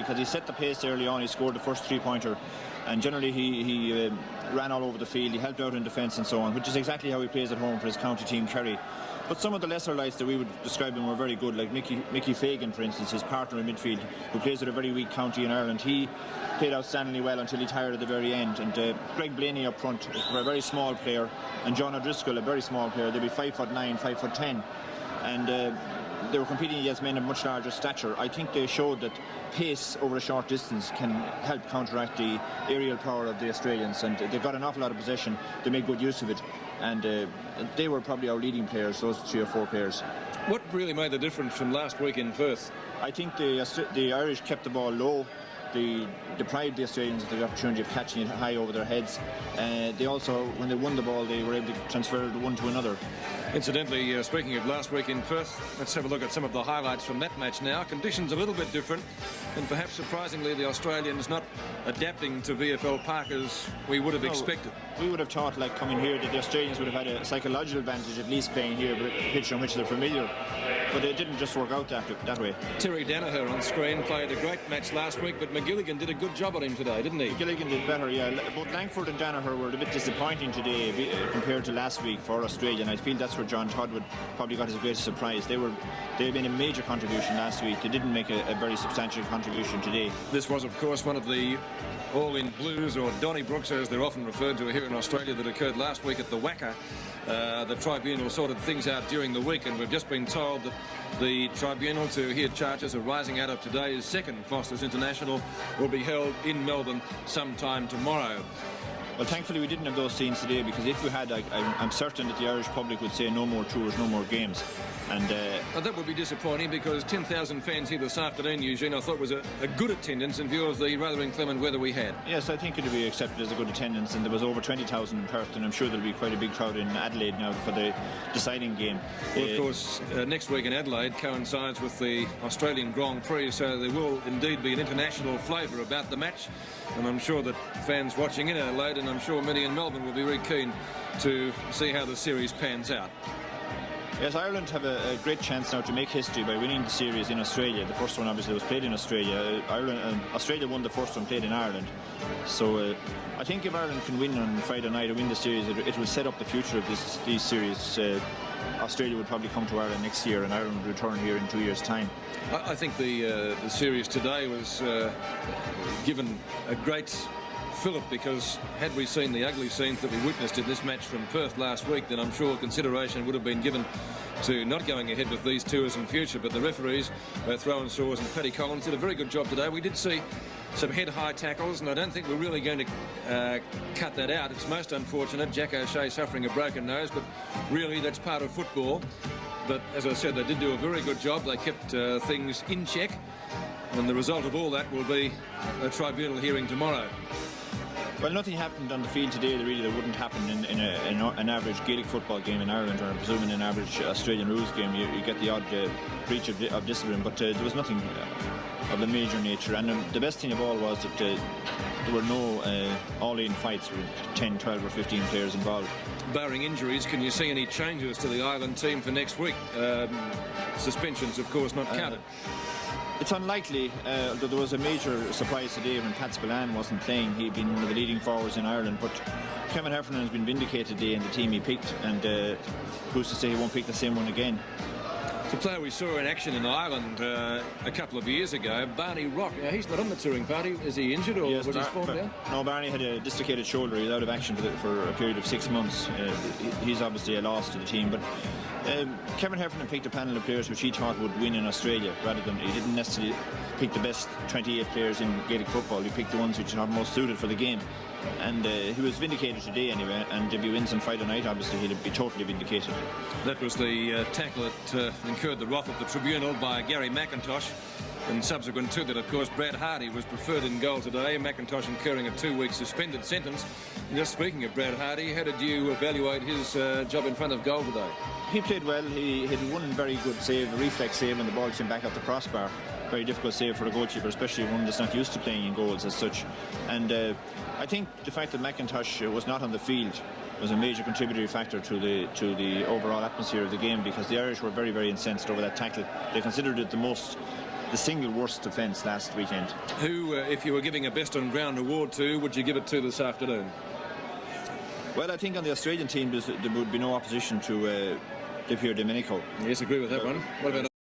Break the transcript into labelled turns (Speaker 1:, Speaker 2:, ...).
Speaker 1: because he set the pace early on. He scored the first 3-pointer, and generally he ran all over the field. He helped out in defence and so on, which is exactly how he plays at home for his county team Kerry. But some of the lesser lights that we would describe him were very good, like Mickey Fagan, for instance, his partner in midfield, who plays at a very weak county in Ireland. He played outstandingly well until he tired at the very end. And Greg Blaney up front, a very small player, and John O'Driscoll, a very small player. They'd be 5'9", 5'10", and they were competing against men of much larger stature. I think they showed that pace over a short distance can help counteract the aerial power of the Australians, and they got an awful lot of possession. They made good use of it, and they were probably our leading players, those 3 or 4 players.
Speaker 2: What really made the difference from last week in Perth?
Speaker 1: I think the Irish kept the ball low. They deprived the Australians of the opportunity of catching it high over their heads. They also, when they won the ball, they were able to transfer the one to another.
Speaker 2: Incidentally, speaking of last week in Perth, let's have a look at some of the highlights from that match now. Conditions a little bit different, and perhaps surprisingly the Australians not adapting to VFL Park as we would have expected.
Speaker 1: We would have thought, like coming here, that the Australians would have had a psychological advantage at least playing here, but a pitch on which they're familiar. But it didn't just work out that way.
Speaker 2: Terry Danaher on screen played a great match last week, but McGilligan did a good job on him today, didn't he?
Speaker 1: McGilligan did better, yeah. Both Langford and Danaher were a bit disappointing today compared to last week for Australia, and I feel that's where John Todd would probably got his greatest surprise. They made a major contribution last week. They didn't make a very substantial contribution today.
Speaker 2: This was, of course, one of the all-in blues, or Donnybrooks as they're often referred to here in Australia, that occurred last week at the Wacker. The tribunal sorted things out during the week, and we've just been told that the tribunal to hear charges arising out of today's second Foster's International will be held in Melbourne sometime tomorrow.
Speaker 1: Well, thankfully we didn't have those scenes today, because if we had, I'm certain that the Irish public would say no more tours, no more games. And
Speaker 2: that would be disappointing, because 10,000 fans here this afternoon, Eugene, I thought was a good attendance in view of the rather inclement weather we had.
Speaker 1: Yes, I think it would be accepted as a good attendance, and there was over 20,000 in Perth, and I'm sure there'll be quite a big crowd in Adelaide now for the deciding game.
Speaker 2: Well, of course, next week in Adelaide coincides with the Australian Grand Prix, so there will indeed be an international flavour about the match, and I'm sure that fans watching in Adelaide, and I'm sure many in Melbourne, will be very keen to see how the series pans out.
Speaker 1: Yes, Ireland have a great chance now to make history by winning the series in Australia. The first one obviously was played in Australia. Australia won the first one played in Ireland. So I think if Ireland can win on Friday night or win the series, it will set up the future of these series. Australia would probably come to Ireland next year, and Ireland will return here in 2 years' time.
Speaker 2: I think the series today was given a great fillip, because had we seen the ugly scenes that we witnessed in this match from Perth last week, then I'm sure consideration would have been given to not going ahead with these tours in future. But the referees, both Rowan Saws and Paddy Collins, did a very good job today. We did see some head-high tackles, and I don't think we're really going to cut that out. It's most unfortunate, Jack O'Shea suffering a broken nose, but really that's part of football. But as I said, they did do a very good job. They kept things in check, and the result of all that will be a tribunal hearing tomorrow.
Speaker 1: Well, nothing happened on the field today that wouldn't happen in an average Gaelic football game in Ireland, or presuming an average Australian rules game. You get the odd breach of discipline, but there was nothing of the major nature. And the best thing of all was that there were no all-in fights with 10, 12 or 15 players involved.
Speaker 2: Barring injuries, can you see any changes to the Ireland team for next week? Suspensions, of course, not counted.
Speaker 1: It's unlikely, although there was a major surprise today when Pat Spillane wasn't playing. He'd been one of the leading forwards in Ireland, but Kevin Heffernan has been vindicated today in the team he picked, and who's to say he won't pick the same one again.
Speaker 2: The player we saw in action in Ireland a couple of years ago, Barney Rock. Now, he's not on the touring party. Is he injured, or was his form down?
Speaker 1: No, Barney had a dislocated shoulder. He's out of action for a period of 6 months. He's obviously a loss to the team, but Kevin Heffernan picked a panel of players which he thought would win in Australia, rather than, he didn't necessarily pick the best 28 players in Gaelic football. He picked the ones which are most suited for the game, and he was vindicated today anyway. And if he wins on Friday night, obviously he'll be totally vindicated.
Speaker 2: That was the tackle that incurred the wrath of the tribunal by Gary McIntosh. And subsequent to that, of course, Brad Hardy was preferred in goal today, McIntosh incurring a 2-week suspended sentence. And just speaking of Brad Hardy, how did you evaluate his job in front of goal today?
Speaker 1: He played well. He had one very good save, a reflex save, when the ball came back off the crossbar. Very difficult save for a goalkeeper, especially one that's not used to playing in goals as such. And I think the fact that McIntosh was not on the field was a major contributory factor to the overall atmosphere of the game, because the Irish were very, very incensed over that tackle. They considered it the most the single worst defence last weekend.
Speaker 2: Who, if you were giving a best on ground award to, would you give it to this afternoon?
Speaker 1: Well, I think on the Australian team there would be no opposition to Di Pier Domenico.
Speaker 2: Yes, agree with that one. What about